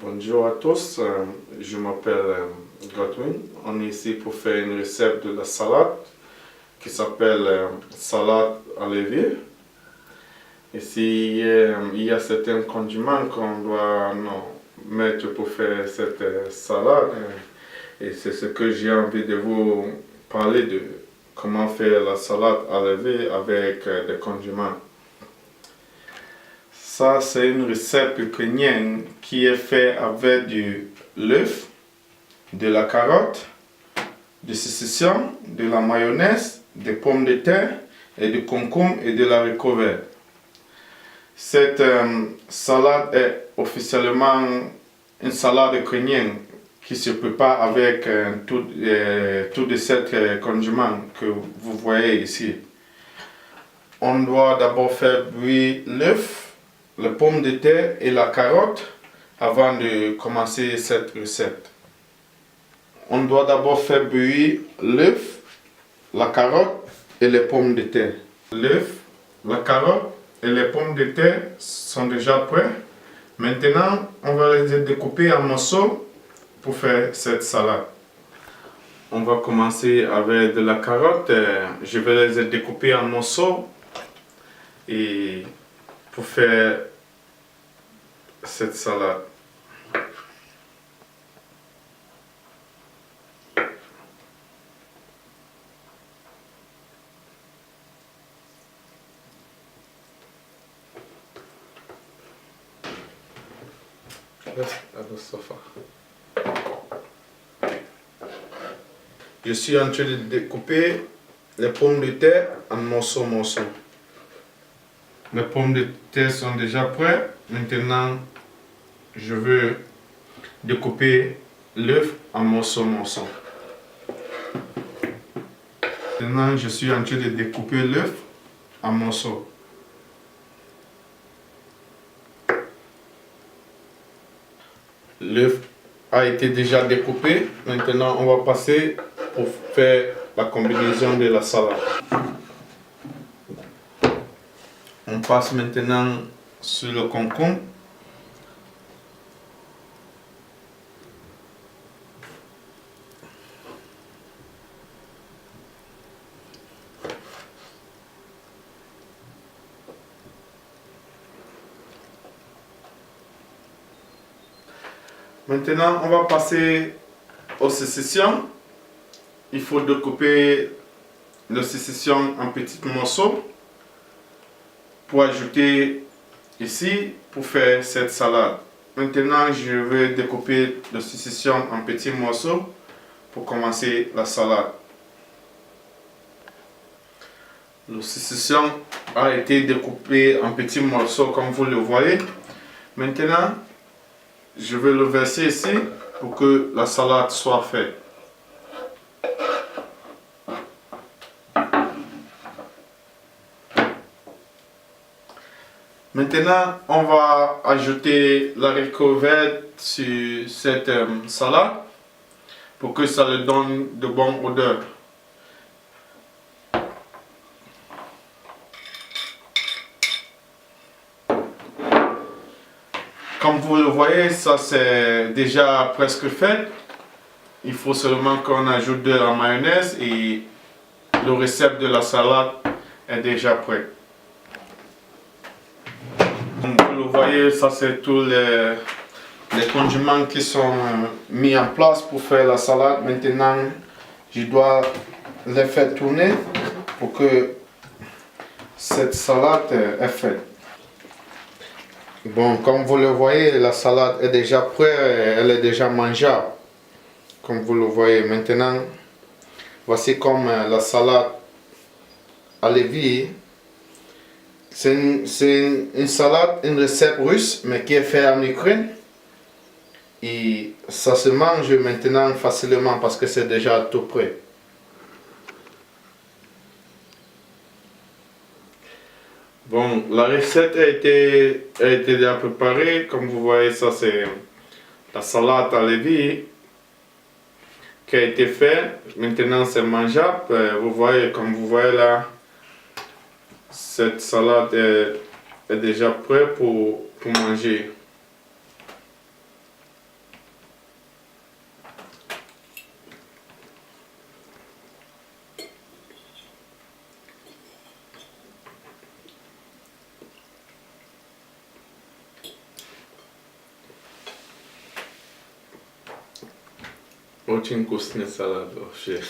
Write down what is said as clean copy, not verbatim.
Bonjour à tous, je m'appelle Godwin. On est ici pour faire une recette de la salade qui s'appelle salade à l'évier. Ici, il y a certains condiments qu'on doit mettre pour faire cette salade. Et c'est ce que j'ai envie de vous parler de comment faire la salade à l'évier avec des condiments. Ça, c'est une recette ukrainienne qui est faite avec du l'œuf, de la carotte, du saucisson, de la mayonnaise, des pommes de terre et du concombre et de l'haricot vert. Cette salade est officiellement une salade ukrainienne qui se prépare avec tous ces condiments que vous voyez ici. On doit d'abord faire bouillir l'œuf, les pommes de terre et la carotte avant de commencer cette recette. On doit d'abord faire bouillir l'œuf, la carotte et les pommes de terre. L'œuf, la carotte et les pommes de terre sont déjà prêts. Maintenant, on va les découper en morceaux pour faire cette salade. On va commencer avec de la carotte. Je vais les découper en morceaux et pour faire cette salade. Je suis en train de découper les pommes de terre en morceaux. Les pommes de terre sont déjà prêtes. Maintenant, je veux découper l'œuf en morceaux. Maintenant, je suis en train de découper l'œuf en morceaux. L'œuf a été déjà découpé. Maintenant, on va passer pour faire la combinaison de la salade. On passe maintenant sur le concombre. Maintenant, on va passer au saucisson. Il faut découper le saucisson en petits morceaux pour ajouter ici pour faire cette salade. Maintenant, je vais découper le saucisson en petits morceaux pour commencer la salade. Le saucisson a été découpé en petits morceaux comme vous le voyez. Maintenant, je vais le verser ici pour que la salade soit faite. Maintenant, on va ajouter l'haricot vert sur cette salade pour que ça lui donne de bonnes odeurs. Comme vous le voyez, ça c'est déjà presque fait. Il faut seulement qu'on ajoute de la mayonnaise et le recette de la salade est déjà prêt. Comme vous le voyez, ça c'est tous les condiments qui sont mis en place pour faire la salade. Maintenant, je dois les faire tourner pour que cette salade est faite. Bon, comme vous le voyez, la salade est déjà prête, elle est déjà mangeable. Comme vous le voyez maintenant, voici comme la salade à l'évier. C'est une salade, une recette russe, mais qui est faite en Ukraine. Et ça se mange maintenant facilement parce que c'est déjà tout prêt. Bon, la recette a été déjà préparée. Comme vous voyez, ça c'est la salade à l'évier qui a été faite. Maintenant c'est mangeable. Vous voyez, comme vous voyez là, cette salade est déjà prête pour manger. Очень вкусный салат вообще.